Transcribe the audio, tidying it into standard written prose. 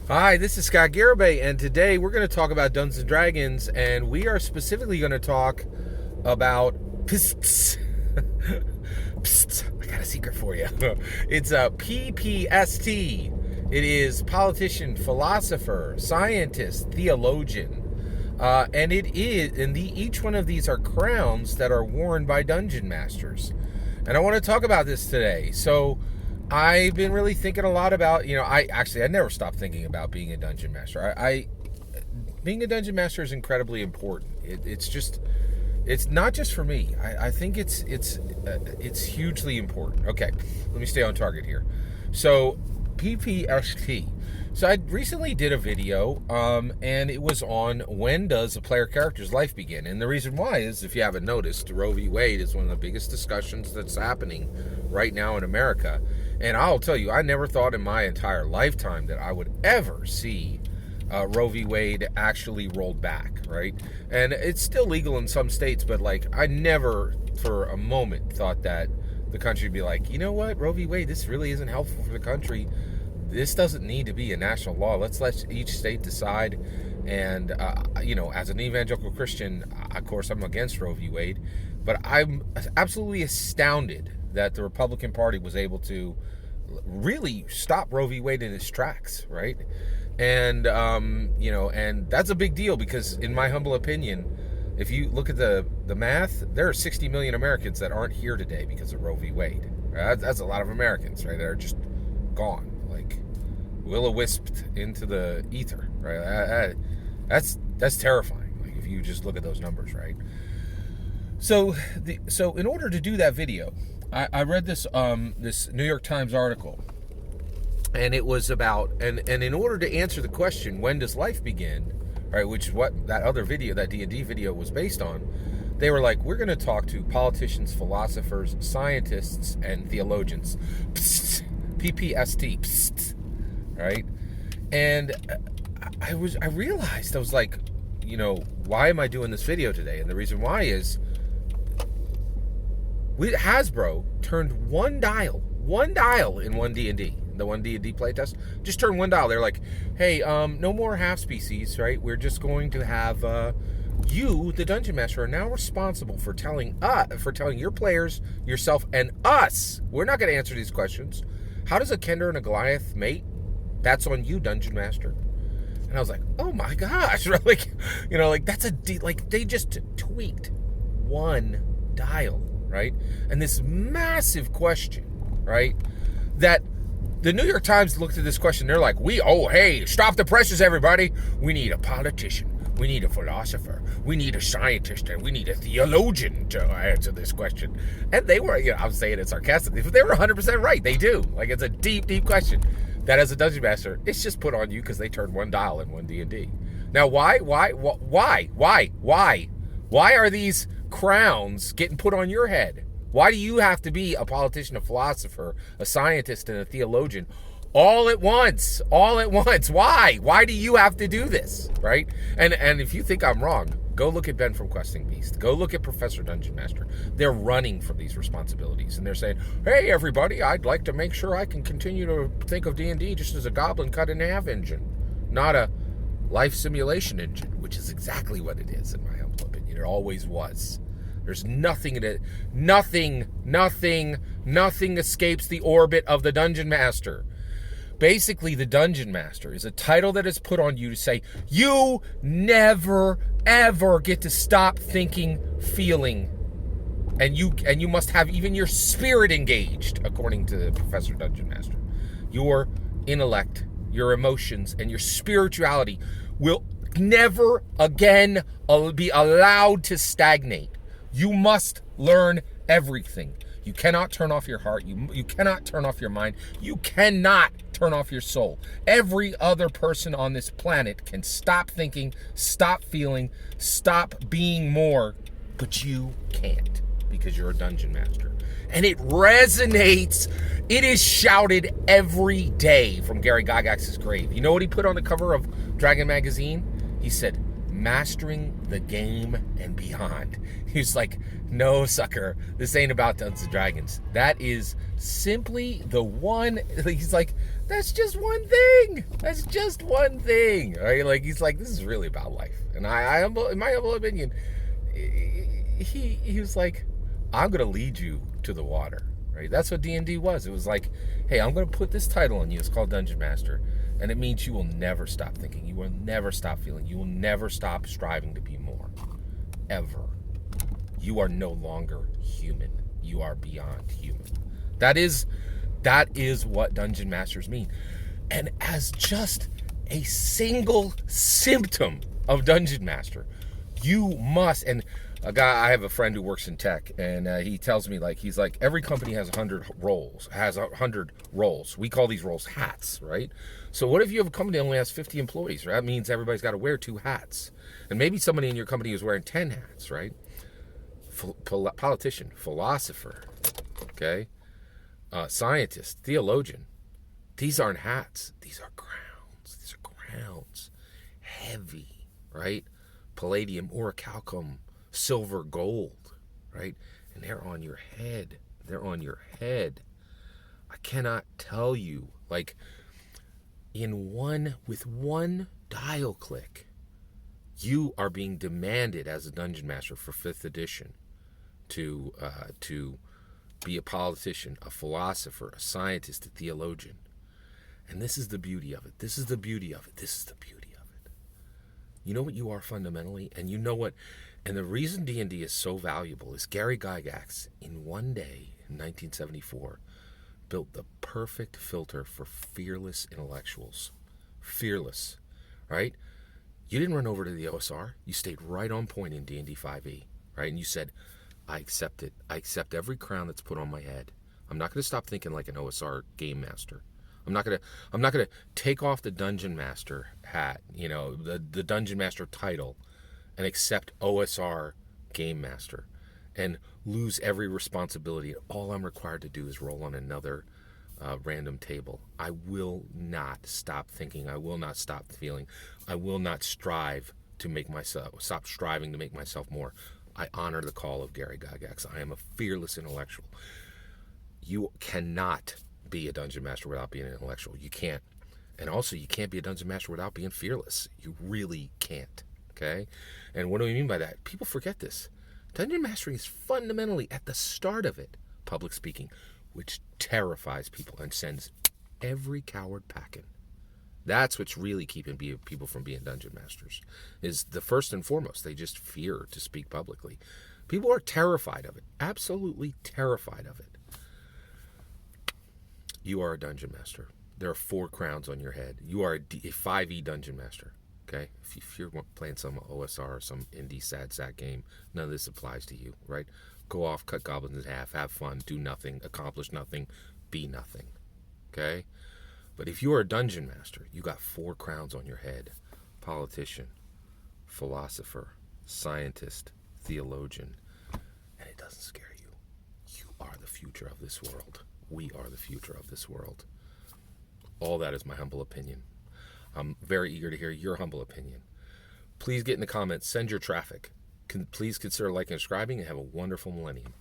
Hi, this is Scott Garibay, and today we're going to talk about Dungeons & Dragons, and we are specifically going to talk about PST. Psst, I got a secret for you. It's a PPST. It is politician, philosopher, scientist, theologian. And each one of these are crowns that are worn by dungeon masters. And I want to talk about this today. So I've been really thinking a lot about, I never stopped thinking about being a dungeon master. Being a dungeon master is incredibly important. It's not just for me. I think it's hugely important. Okay, let me stay on target here. So PPST. So I recently did a video, and it was on when does a player character's life begin? And the reason why is, if you haven't noticed, Roe v. Wade is one of the biggest discussions that's happening right now in America. And I'll tell you, I never thought in my entire lifetime that I would ever see Roe v. Wade actually rolled back, right? And it's still legal in some states, but I never for a moment thought that the country would be like, you know what, Roe v. Wade, this really isn't helpful for the country. This doesn't need to be a national law. Let's let each state decide. And, as an evangelical Christian, of course, I'm against Roe v. Wade, but I'm absolutely astounded that the Republican Party was able to really stop Roe v. Wade in its tracks, right? And, and that's a big deal because, in my humble opinion, if you look at the math, there are 60 million Americans that aren't here today because of Roe v. Wade. That's a lot of Americans, right? That are just gone. Will-o-wisped into the ether, right? That's terrifying. If you just look at those numbers, right? So in order to do that video, I read this New York Times article, and it was about and in order to answer the question, when does life begin, right? Which is what that other video, that D&D video, was based on. They were like, we're going to talk to politicians, philosophers, scientists, and theologians. Psst, PPST. Psst. Right? And I realized, I was like, why am I doing this video today? And the reason why is Hasbro turned one dial in one D&D, the one D&D playtest, just turned one dial. They're like, hey, no more half species, right? We're just going to have you, the dungeon master, are now responsible for telling your players, yourself, and us. We're not going to answer these questions. How does a Kender and a Goliath mate? That's on you, dungeon master. And I was like, oh my gosh, that's they just tweaked one dial, right? And this massive question, right? That the New York Times looked at this question. They're like, hey, stop the presses, everybody. We need a politician. We need a philosopher. We need a scientist, and we need a theologian to answer this question. And they were, I'm saying it sarcastically, but they were 100% right. They do. It's a deep, deep question that, as a dungeon master, it's just put on you because they turned one dial in one D&D. Now, why are these crowns getting put on your head? Why do you have to be a politician, a philosopher, a scientist, and a theologian all at once? Why do you have to do this, right? And if you think I'm wrong, go look at Ben from Questing Beast. Go look at Professor Dungeon Master. They're running from these responsibilities, and they're saying, hey, everybody, I'd like to make sure I can continue to think of D&D just as a goblin cut in half engine, not a life simulation engine, which is exactly what it is, in my humble opinion. It always was. There's nothing in it. Nothing escapes the orbit of the Dungeon Master. Basically, the Dungeon Master is a title that is put on you to say, you never, ever get to stop thinking, feeling, and you must have even your spirit engaged, according to Professor Dungeon Master. Your intellect, your emotions, and your spirituality will never again be allowed to stagnate. You must learn everything. You cannot turn off your heart. You cannot turn off your mind. You cannot turn off your soul. Every other person on this planet can stop thinking, stop feeling, stop being more, but you can't, because you're a dungeon master. And it resonates. It is shouted every day from Gary Gygax's grave. You know what he put on the cover of Dragon Magazine? He said, mastering the game and beyond. He's like, no, sucker, this ain't about Dungeons and Dragons. That is simply the one. He's like, that's just one thing. That's just one thing. Right? Like, he's like, this is really about life. And I in my humble opinion, he was like, I'm gonna lead you to the water. Right? That's what D&D was. It was like, hey, I'm gonna put this title on you. It's called Dungeon Master. And it means you will never stop thinking. You will never stop feeling. You will never stop striving to be more. Ever. You are no longer human. You are beyond human. That is what Dungeon Masters mean. And as just a single symptom of Dungeon Master, you must, and I have a friend who works in tech, and he tells me, like, he's like, every company has 100 roles. We call these roles hats, right? So what if you have a company that only has 50 employees, right? That means everybody's got to wear 2 hats. And maybe somebody in your company is wearing 10 hats, right? Politician, philosopher, okay? Scientist, theologian. These aren't hats. These are crowns. These are crowns. Heavy, right? Palladium, orichalcum, silver, gold, right? And they're on your head. They're on your head. I cannot tell you, like, with one dial click, you are being demanded as a Dungeon Master for 5th edition to be a politician, a philosopher, a scientist, a theologian. And this is the beauty of it. This is the beauty of it. This is the beauty of it. You know what you are fundamentally? And you know what? And the reason D&D is so valuable is Gary Gygax, in one day in 1974, built the perfect filter for fearless intellectuals. Fearless, right? You didn't run over to the OSR. You stayed right on point in D&D 5e, right? And you said, I accept it. I accept every crown that's put on my head. I'm not going to stop thinking like an OSR game master. I'm not going to take off the Dungeon Master hat, the Dungeon Master title, and accept OSR game master and lose every responsibility. All I'm required to do is roll on another random table. I will not stop thinking. I will not stop feeling. I will not stop striving to make myself more. I honor the call of Gary Gygax. I am a fearless intellectual. You cannot be a Dungeon Master without being an intellectual. You can't. And also, you can't be a Dungeon Master without being fearless. You really can't. Okay? And what do we mean by that? People forget this. Dungeon Mastering is fundamentally, at the start of it, public speaking, which terrifies people and sends every coward packing. That's what's really keeping people from being Dungeon Masters, is the first and foremost, they just fear to speak publicly. People are terrified of it, absolutely terrified of it. You are a Dungeon Master. There are 4 crowns on your head. You are a 5e Dungeon Master. Okay, if you're playing some OSR or some indie sad sack game, none of this applies to you, right? Go off, cut goblins in half, have fun, do nothing, accomplish nothing, be nothing, okay? But if you are a Dungeon Master, you got 4 crowns on your head. Politician, philosopher, scientist, theologian, and it doesn't scare you. You are the future of this world. We are the future of this world. All that is my humble opinion. I'm very eager to hear your humble opinion. Please get in the comments. Send your traffic. Please consider liking and subscribing, and have a wonderful millennium.